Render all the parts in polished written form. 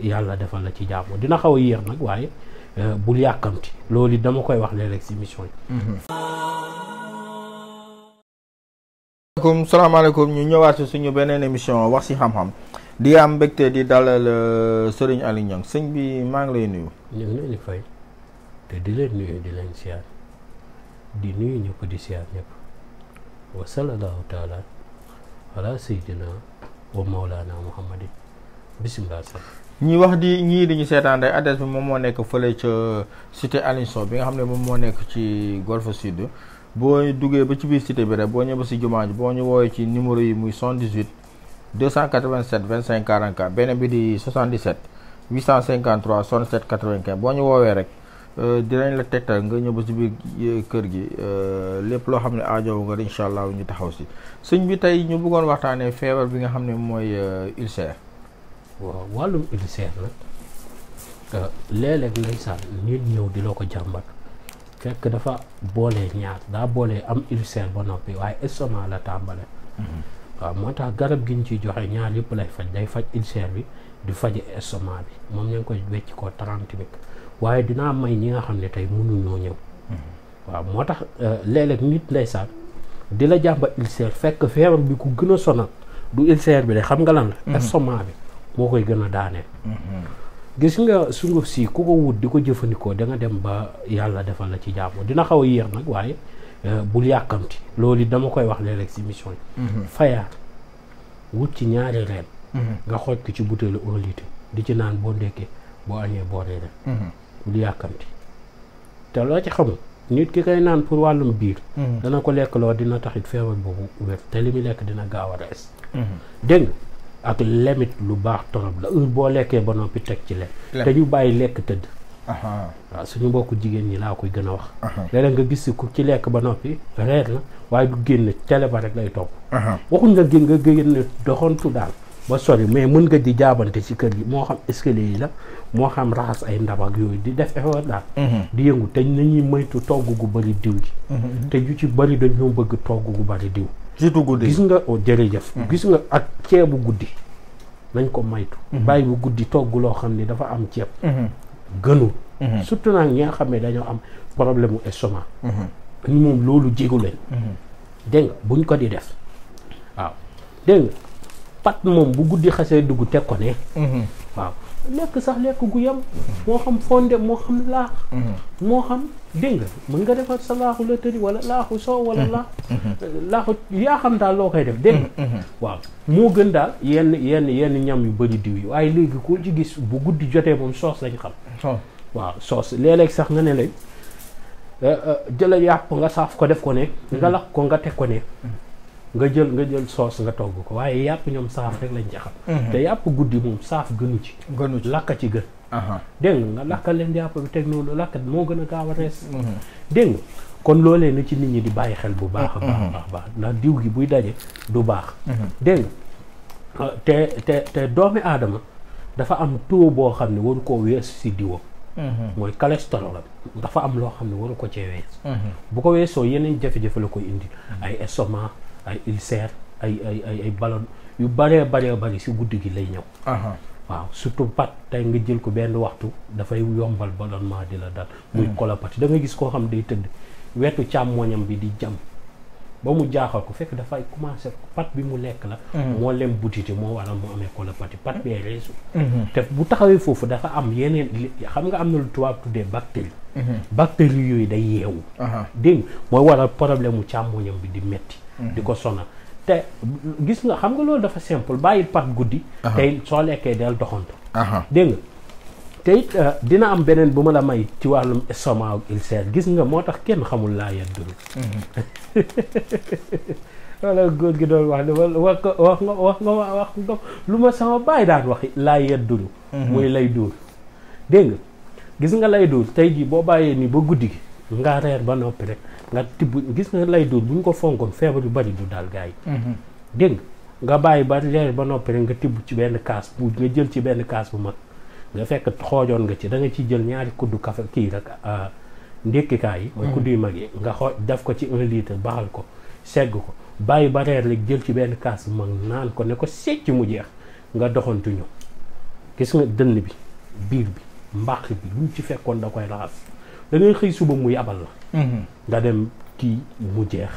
yàlla defal la ci jàmm dina xaw a yéex nag waaye bul yàkkamti loolu dama koy wax léeg-léeg si mission yi. salaamaaleykum ñu ñëwaat si suñu beneen émission wax si xam-xam di am mbégte di dalal Serigne Aliou Niang sëñ bi maa ngi lay nuyu. ñu ngi leen di fay te di leen nuyu di leen siyaar di nuyu ñëpp di siyaar ñëpp wa sallallahu taala ala sayyidina wa mawlana muhammadin bisimilah sax. ñii di ñu seetaan rek adresse bi moom moo nekk fële ca cité Aline Sow bi nga xam ne moom moo nekk ci Golf Sud boo duggee ba ci biir cité bi rek boo ñëw ba si jumaa ji boo ñu woowee ci numéro yi muy 78 287 25 44 beneen bi di 77 853 67 95 boo ñu woowee rek dinañ la tegtal nga ñëw ba si biir kër gi lépp loo xam ne aajow nga incha allah ñu taxaw si sëñ bi tey ñu bëggoon waxtaanee feebar bi nga xam ne mooy ulcère. waaw wàllum ulcère nag léeg-léeg ndeysaan nit ñëw di la ko jàmbat fekk dafa boolee ñaar daa boolee am ulcère ba noppi waaye estomac la tàmbale. waaw moo tax garab gi ñu ciy joxe ñaar yëpp lay faj day faj ulcère bi di faj estomac bi moom ñu ngi koy wecc ko 30 bi waaye dinaa may ñi nga xam ne tey mënuñoo ñëw. waaw moo tax léeg-léeg nit ndeysaan di la jàmbat ulcère fekk feebar bi ku gën a sonal du ulcère bi de xam nga lan la. estomac bi moo koy gën a daaneel. gis nga sunguf si ku ko wut di ko jëfandikoo da nga dem ba yàlla defal la ci jàmm dina xaw a yéex nag waaye bul yàkkamti loolu dama koy wax léeg-léeg si mission yi. fayaar wut ci ñaari reen. nga xooj ko ci butéelu 1 litre di ci naan boo ndekkee boo añee boo reeree. bul yàkkamti te loo ci xamul nit ki koy naan pour wàllum biir. dana ko lekk loo dina taxit feebar boobu wér te li muy lekk dina gaaw a rees. dégg nga ak lemit lu baax torop la boo lekkee ba noppi teg ci lekk te ñu bàyyi lekk tëdd. waaw suñu mbokku jigéen ñi laa koy gën a wax. léeg-léeg nga gis ku ci lekk ba noppi reer na waaye du génn télé ba rek lay topp. waxuñ nga génn doxantu daal ba sori mais mën nga di jaabante ci kër gi moo xam escalier yi la moo xam raxas ay ndab ak yooyu di def effort daal. di yëngu te nañuy moytu togg gu bari diw gi. te yu ci bari dañoo bëgg togg gu bari diw. surtout guddi gis nga jërëjëf. gis nga ak ceebu guddi nañ ko maytu. bàyyi bu guddi togg loo xam ni dafa am ceeb. gënul. surtout nag ñi nga xam ne dañoo am problème mu estomac. ñu moom loolu jégu leen. dégg nga buñ ko di def waaw dégg nga pat moom bu guddi xasee dugg teg ko ne. waaw lekk sax lekk gu yam moo xam fonde moo xam laax. moo xam dégg nga mën nga defar sa laaxu la tëri wala laaxu soow wala laaxu yaa xam daal loo koy def dégg nga waaw moo gën daal yenn ñam yu bëri diw yi waaye léegi koo ci gis bu guddi jotee moom soos lañ xam. waaw soos léeg-léeg sax nga ne lay jëla yàpp nga saaf ko def ko ne nga lakk ko nga teg ko ne nga jël soos nga togg ko waaye yàpp ñoom saaf rek lañ ci xam. te yàpp guddi moom saaf gënu ci lakka ci gën. dégg nga lakkal leen yàpp bi teg noonu lakkat moo gën a gaaw a rees. dégg nga kon loolee na ci nit ñi di bàyyi xel bu baax a baax ndax diw gi buy daje du baax. dégg nga te doomi aadama dafa am taux boo xam ne waru koo weesu si diwam. mooy cholestérol dafa am loo xam ne waru ko cee wees. bu ko weesoo yeneen jafe-jafe la koy indi. ay estomac ay ulcère ay ballon yu bëree bari si guddi gi lay ñëw. waaw surtout pat tey nga jël ko benn waxtu dafay yombal ballonnement di la dal. muy colopathie da nga gis koo xam day tëdd wetu càmmoñam bi di jam ba mu jaaxal ko fekk dafay commencé pat bi mu lekk la. moo lem butité moo waral mu amee colopathie pat bee reesu. te bu taxawee foofu dafa am yeneen xam nga am na lu tubaab tuddee bactérie. bactérie yooyu day yeewu. dégg nga mooy waral problème mu càmmoñam bi di metti di ko sonal te gis nga xam nga loolu dafa simple bàyyil pat guddi. tey soo lekkee del doxantu. dégg nga te it dina am beneen bu ma la may ci wàllum estomac ak ulcère gis nga moo tax kenn xamul laa yedduru wala góor gi doon wax ne wax nga lu ma sama bàyyi daan wax laa yedduru muy lay dóor dégg nga gis nga lay dóor tey jii boo bàyyee ni ba guddi gi nga reer ba noppi rek nga tibb gis nga lay dóor bu ñu ko fonkoon feebar yu bari du daal gars yi dégg nga bàyyi ba reer ba noppi rek nga tibb ci benn kaas bu nga jël ci benn kaas bu mag nga fekk xoojoon nga ci da nga ciy jël ñaari kuddu café kii rek ndékkikaay yi mooy kuddu yu mag yi nga xooj def ko ci 1 litre baxal ko segg ko bàyyi ba reer rek jël ci benn kaas bu mag naan ko ne ko secc mu jeex nga doxantu ñu gis nga dënn bi biir bi mbàq bi lu mu ci fekkoon da koy raxas da ngay xëy suba mu yabal la nga dem kii mu jeex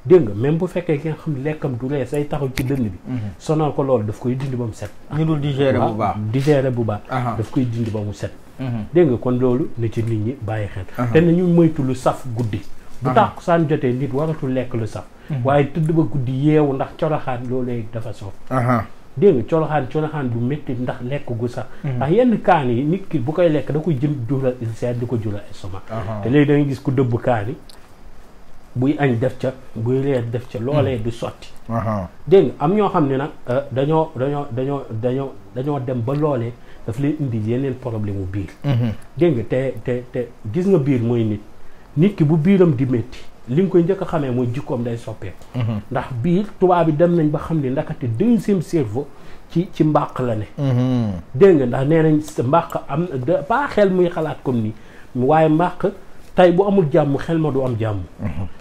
dégg nga même bu fekkee ki nga xam lekkam du rees ay taxaw ci dënn bi sonal ko loolu daf koy dindi ba mu set ñu dul digérer bu baax digérer bu baax daf koy dindi ba mu set dégg nga kon loolu na ci nit ñi bàyyi xel te nañu moytu lu saf guddi bu tàkkusaan jotee nit waratul lekk lu saf waaye tëdd ba guddi yeewu ndax coroxaan loolee dafa soof dégg nga coroxaan bu métti ndax lekk gu sax ndax yenn kaan yi nit ki bu koy lekk da koy jël jural ulcère di ko jural estomac te léegi da ngay gis ku dëbb kaan yi buy añ def ca buy reer def ca loolee du sotti dégg nga am ñoo xam ne nag dañoo dem ba loolee daf leen indi yeneen problème mu biir dégg nga te gis nga biir mooy nit ki bu biiram di métti li nga koy njëkk a xamee mooy jikkoom day soppeeku ndax biir tubaab bi dem nañ ba xam ne ndakate deuxième cerveau ci mbàq la ne dégg nga ndax nee nañ mbàq am pas xel muy xalaat comme ni waaye mbàq tey bu amul jàmm xel ma du am jàmm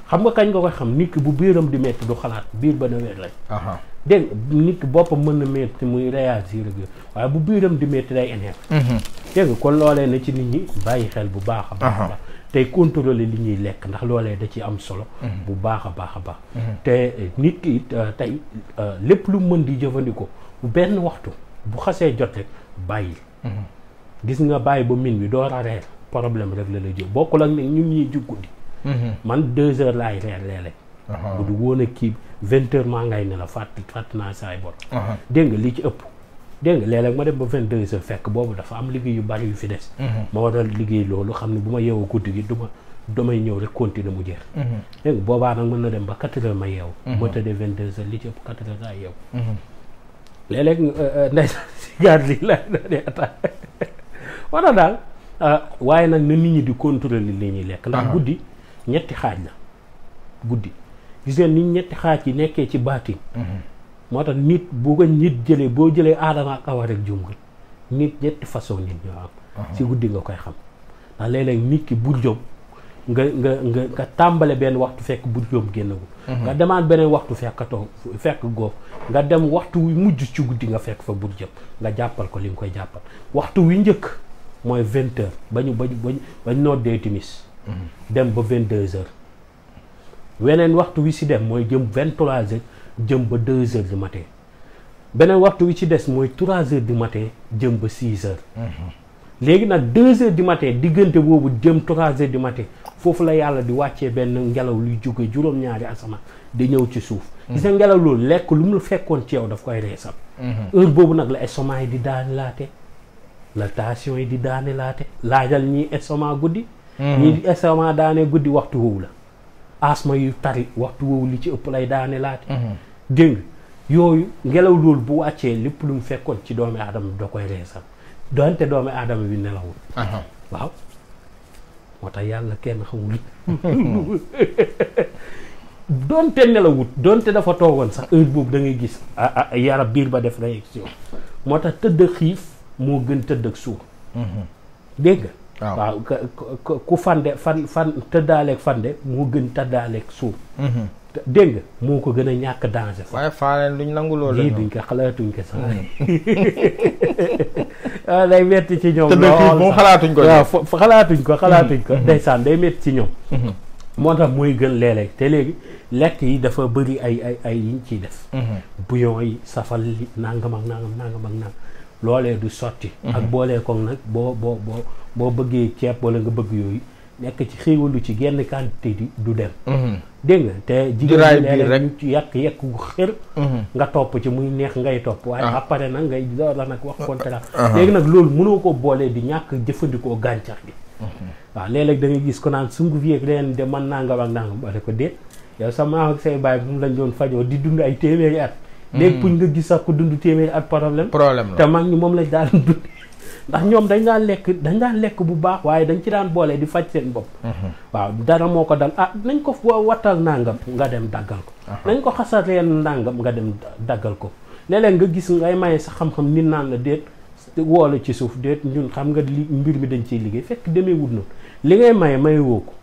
xam nga kañ nga koy xam nit ki bu biiram di métti du xalaat biir ba na wér lañ dégg nga nit ki boppam mën na métti muy réagir ak waaye bu biiram di métti day énerve dégg nga kon loolee na ci nit ñi bàyyi xel bu baax a baax tey contrôler li ñuy lekk ndax loolee da ci am solo bu baax a baax te nit ki tey lépp lu mën di jëfandikoo bu benn waxtu bu xasee jot rek bàyyi gis nga bàyyi ba min bi door a reer problème rek la lay jël bokkul ak ne ñun ñuy jug guddi man 2 heures laay reer léeg-léeg bu du woon a kii 20 heures maa ngay ne la fàtt naa saay bor dégg nga li ci ëpp dégg nga léeg-léeg ma dem ba 22 heures fekk boobu dafa am liggéey yu bari yu fi des ma war a liggéey loolu xam ne bu ma yeewoo guddi gi damay ñëw rek continuer mu jeex dégg nga boobaa nag mën na dem ba 4 heures ma yeewu ma tëddee 22 heures li ci ëpp 4 heures laa yeewu léeg-léeg ndey sigaar li la dee attaque wala daal waaye nag na nit ñi di contrôler li ñuy lekk ndax guddi ñetti xaaj la guddi gis ngeen nit ñetti xaaj yi nekkee ci baatin moo tax nit bu ko nit jëlee boo jëlee aadama ak awa rek jum nga nit ñetti façon nit ñoo am ci guddi nga koy xam ndax léeg-léeg nit ki bur jom nga tàmbale benn waxtu fekk bur jom génnagul nga demaat beneen waxtu fekk góof nga dem waxtu wi mujj ci guddi nga fekk fa bur jëm nga jàppal ko li nga koy jàppal waxtu wi njëkk mooy 20 heures bañ noddee timis dem ba 22 heures weneen waxtu wi si dem mooy jëm 23 heures jëm ba 2 heures du matin beneen waxtu wi ci des mooy 3 heures du matin jëm ba 6 heures léegi nag 2 heures du matin diggante boobu jëm 3 heures du matin foofu la yàlla di wàccee benn ngelaw luy jóge juróom-ñaari asamaan di ñëw ci suuf gis nga ngelaw loolu lekk lu mu la fekkoon ci yow daf koy reesal heure boobu nag la estomac yi di daani laate la tension yi di daane laate laajal ñii estomac guddi ñii estomac daane guddi waxtu woowu la asma yu tari waxtu woowu li ci ëpp lay daane laate dégg nga yooyu ngelaw loolu bu wàccee lépp lu mu fekkoon ci doomi aadama bi da koy reesal doonte doomi aadama bi nelawul waaw moo tax yàlla kenn xamul doonte nelawut doonte dafa toogoon sax heure boobu da ngay gis yaram biir ba def réaction moo tax tëdd xiif moo gën tëdd ak suur dégg nga waaw ku fan tëddaaleeg fande moo gën tëddaaleeg suur dégg nga moo ko gën a ñàkk danger sax waaye faaleen duñ nangu loolu duñ ko xalaatuñ ko sax day metti ci ñoom moom xalaatuñ ko waaw xalaatuñ ko ndeysaan day metti ci ñoom moo tax mooy gën léeg-léeg te léegi lekk yi dafa bëri ay yiñ ciy def bouillon yi safal li nangam ak nangam loolee du sotti ak boolee ko nag boo bëggee ceeb wala nga bëgg yooyu nekk ci xéewalu ci genn quantité du dem dégg nga te jigéen ñi léeg-léeg ñu ci yekk gu xër nga topp ci muy neex ngay topp waaye après nag ngay door la nag wax contraire léegi nag loolu mënoo ko boolee di ñàkk jëfandikoo gàncax gi waaw léeg-léeg da ngay gis ko naan sunguf yeeg leen de man nangam ak nangam ba ko déet yow sa maam ak say baay bu mu lañ doon fajoo di dund ay téeméeri at léegi puñ nga gis sax ku dund téeméeri at problème te mag ñi moom lañ daan dund ndax ñoom dañ daan lekk bu baax waaye dañ ci daan boole di faj seen bopp waaw dara moo ko dal nañ ko wattal nangam nga dem daggal ko nañ ko xasareen nangam nga dem daggal ko léeg-léeg nga gis ngay maye sa xam-xam nit naan la déet woola ci suuf déet ñun xam nga li mbir mi dañ ciy liggéey fekk demee wut noonu li ngay maye woo ko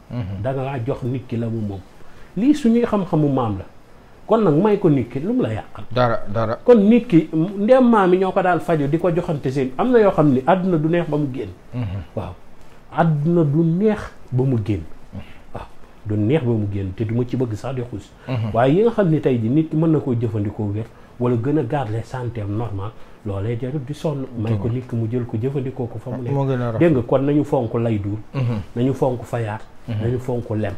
da nga jox nit ki la mu moom lii suñuy xam-xamu maam la kon nag may ko nit ki lu mu la yàqal. dara. kon nit ki ndem maam yi ñoo ko daal faju di ko joxante seen am na yoo xam ni àdduna du neex ba mu génn. waaw àdduna du neex ba mu génn. waaw du neex ba mu génn te du ma ci bëgg sax di xuus. waaye yi nga xam ni tey ji nit ki mën na koo jëfandikoo wér wala gën a garder santé am normal loolee jarul di sonn. may ko nit ki mu jël ko jëfandikoo ko fa mu nekk. dégg nga kon nañu fonk lay duur. nañu fonk fayaat. nañu fonk lem.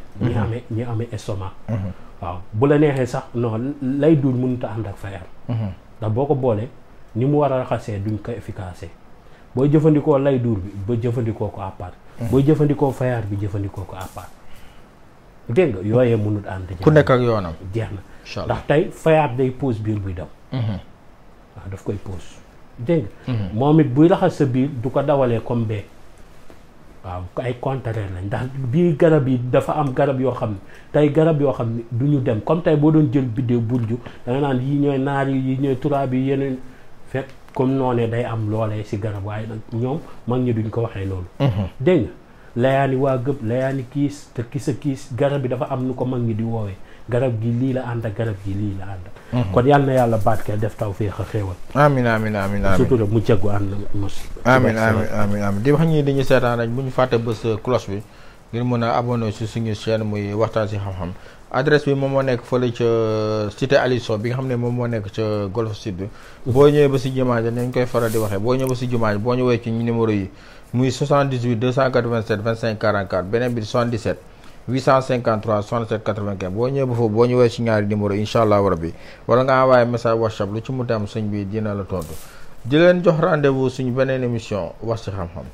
ñi amee estomac. waaw bu la neexee sax non lay duur mënut a ànd ak fayaat. ndax boo ko boolee ni mu war a raxasee duñ ko efficace booy jëfandikoo lay duur bi ba jëfandikoo ko à part. booy jëfandikoo fayaat bi jëfandikoo ko à part. dégg nga yooyee mënut ànd. ku nekk ak yoonam jeex na. ndax tey fayaat day pose biir buy daw. waaw daf koy pose. dégg nga. moom it buy raxas sa biir du ko dawalee comme bee. waaw ay contraire lañ ndax bii garab yi dafa am garab yoo xam ne tey garab yoo xam ne du ñu dem comme tey boo doon jël biddéew bulju da nga naan yii ñooy naar yi ñooy turaab yi yeneen fekk comme noonee day am loolee si garab waaye nag ñoom mag ñi duñ ko waxee noonu. dégg nga layaani waa gëb layaani kiis te kisa kiis garab bi dafa am nu ko mag ñi di woowee garab gi lii la ànd ak garab gi lii la ànd ak. kon yàlla na yàlla barkeel def taw fii xa xéewal. amiin surtout mu ceggu ànd mos. amiin di wax ñii dañuy seetaan rek bu ñu fàtte bës cloche bi ngir mën a abonné si suñu chaîne muy waxtaan si xam-xam adresse bi moom moo nekk fële ca cité Aliou Sow bi nga xam ne moom moo nekk ca Golf Sud. boo ñëwee ba si jumaa ja nañ koy faral di waxee boo ñëwee ba si jumaa ja boo ñëwee ci numéro yi muy 78 287 25 44 beneen bi 77 853 67 95 boo ñëwee ba foofu boo ñëwee si ñaari numéro incha allah rabbi wala nga envoyé message WhatsApp lu ci mu am sëñ bi dina la tontu di leen jox rendez-vous suñu beneen émission wax ci xam-xam.